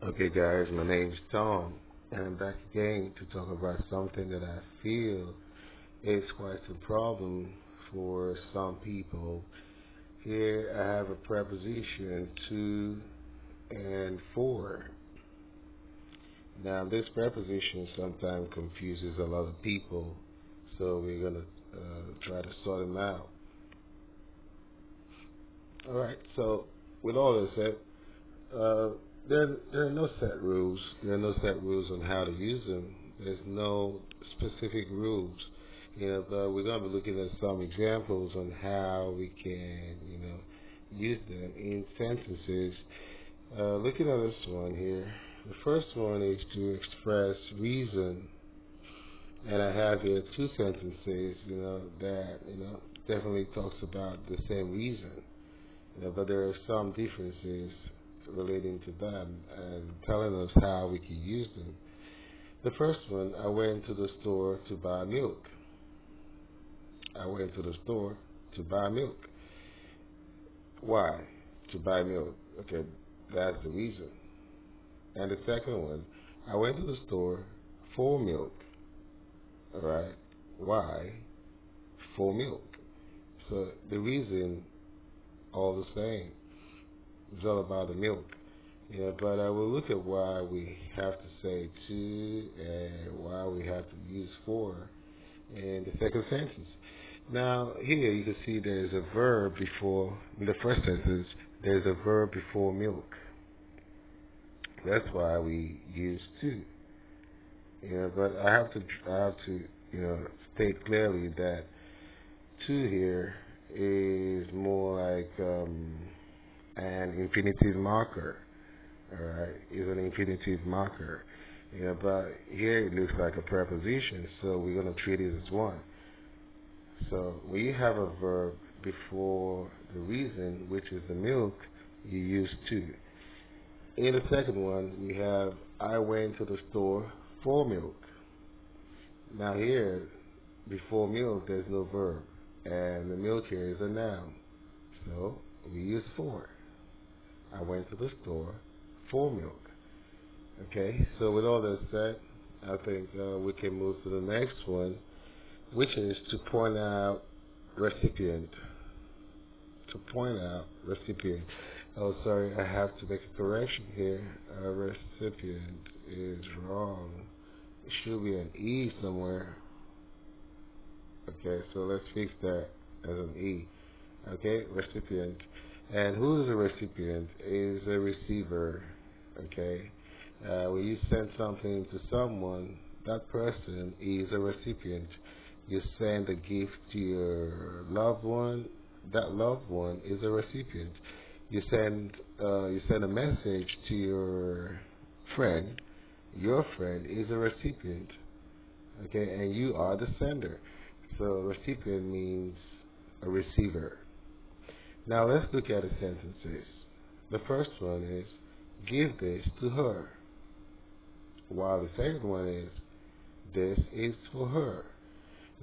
Okay, guys, my name's Tom, and I'm back again to talk about something that I feel is quite a problem for some people. Here I have a preposition to and for. Now, this preposition sometimes confuses a lot of people, so we're going to try to sort them out. Alright, so with all this said, Uh, there are no set rules. There are no set rules on how to use them. There's no specific rules. But we're going to be looking at some examples on how we can, use them in sentences. Looking at this one here, the first one is to express reason, and I have here two sentences, that definitely talks about the same reason. But there are some differences relating to them and telling us how we can use them. The first one, I went to the store to buy milk. I went to the store to buy milk. Why? To buy milk. Okay, that's the reason. And the second one, I went to the store for milk. Alright? Why? For milk. So the reason, all the same. It's all about the milk. But I will look at why we have to say to and why we have to use for in the second sentence. Now, here you can see there's a verb before, in the first sentence, there's a verb before milk. That's why we use to. But I have to, state clearly that to here is more like an infinitive marker. Alright, is an infinitive marker. But here it looks like a preposition, so we're going to treat it as one. So when you have a verb before the reason, which is the milk, you use to. In the second one, we have I went to the store for milk. Now here, before milk, there's no verb, and the milk here is a noun. So we use for. I went to the store for milk. Okay, so with all that said, I think we can move to the next one, which is to point out recipient. To point out recipient. Oh, sorry, I have to make a correction here. Recipient is wrong. It should be an E somewhere. Okay, so let's fix that as an E. Okay, recipient. And who is a recipient? Is a receiver. Okay, when you send something to someone, that person is a recipient. You send a gift to your loved one, that loved one is a recipient. You send a message to your friend is a recipient. Okay, and you are the sender. So recipient means a receiver. Now let's look at the sentences. The first one is, give this to her. While the second one is, this is for her.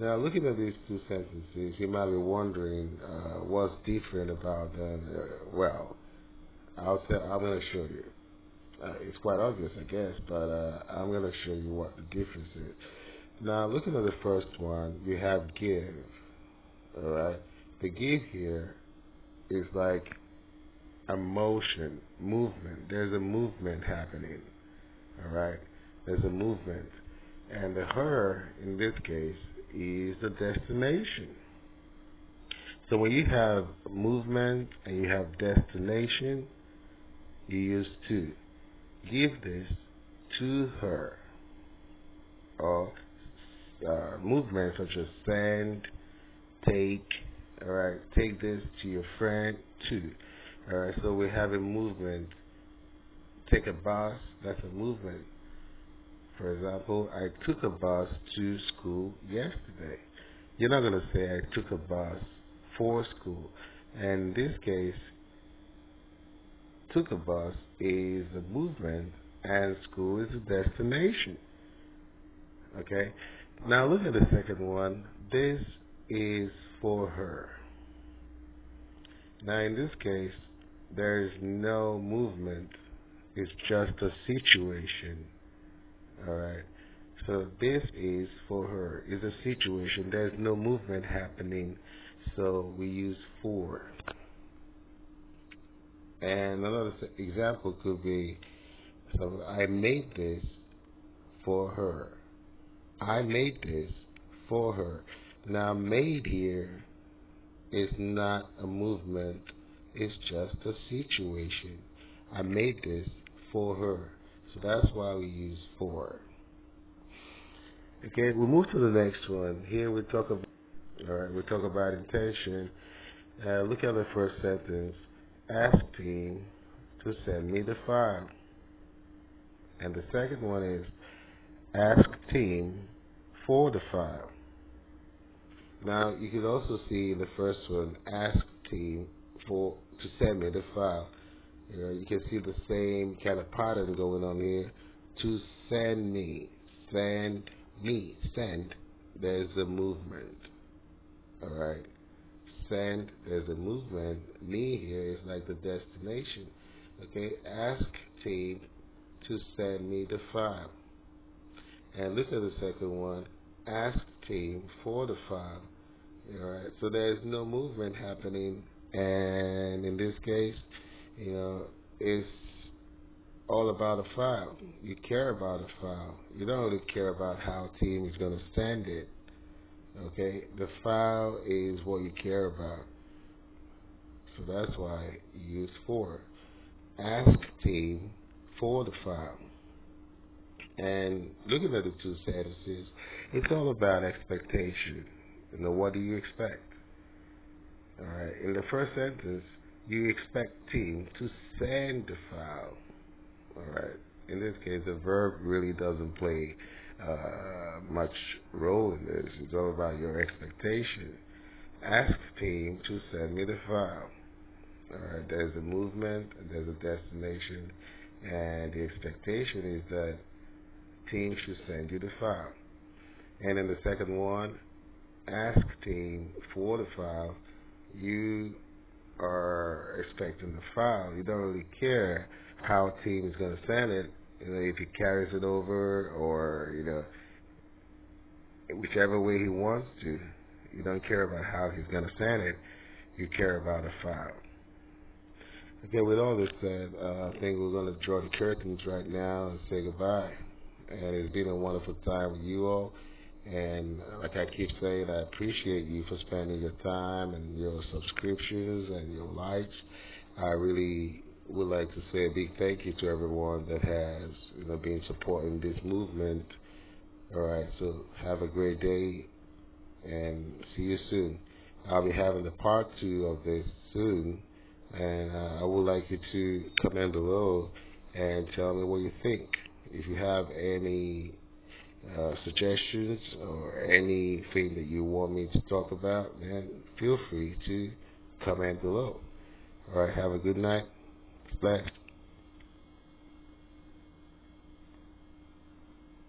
Now looking at these two sentences, you might be wondering what's different about them. I'm going to show you. It's quite obvious, I guess, but I'm going to show you what the difference is. Now looking at the first one, we have give. Alright? The give here is like a motion, movement. There's a movement happening. Alright? There's a movement. And the her, in this case, is the destination. So when you have movement and you have destination, you use to. Give this to her. Or movements such as send, take, alright, take this to your friend, to. Alright, so we have a movement. Take a bus, that's a movement. For example, I took a bus to school yesterday. You're not going to say I took a bus for school. And in this case, took a bus is a movement and school is a destination. Okay? Now look at the second one. This is for her. Now in this case, there is no movement It's just a situation. Alright. So this is for her. It's a situation. There's no movement happening. So we use for. And another example could be, so I made this for her. I made this for her. Now made here is not a movement. It's just a situation. I made this for her. So that's why we use for. Okay, we move to the next one. Here we talk about, all right, we talk about intention. Look at the first sentence. Ask team to send me the file. And the second one is ask team for the file. Now you can also see in the first one, ask team to send me the file. You can see the same kind of pattern going on here. To send me, send me, send. There's a movement. All right. Send. There's a movement. Me here is like the destination. Okay. Ask team to send me the file. And look at the second one. Ask team for the file. All right. So there's no movement happening, and in this case, it's all about a file. You care about a file. You don't really care about how team is going to send it. Okay. The file is what you care about. So that's why you use for. Ask team for the file. And looking at the two sentences, it's all about expectation. What do you expect? All right. In the first sentence, you expect team to send the file. All right. In this case, the verb really doesn't play much role in this. It's all about your expectation. Ask team to send me the file. All right. There's a movement, there's a destination, and the expectation is that team should send you the file. And in the second one, ask team for the file. You are expecting the file. You don't really care how team is going to send it. If he carries it over or whichever way he wants to. You don't care about how he's going to send it. You care about a file. Okay, with all this said, I think we're going to draw the curtains right now and say goodbye. And it's been a wonderful time with you all. And like I keep saying, I appreciate you for spending your time and your subscriptions and your likes. I really would like to say a big thank you to everyone that has been supporting this movement. All right, so have a great day and see you soon. I'll be having the part 2 of this soon, and I would like you to comment below and tell me what you think. If you have any suggestions or anything that you want me to talk about, then feel free to comment below. All right, have a good night. Blessed.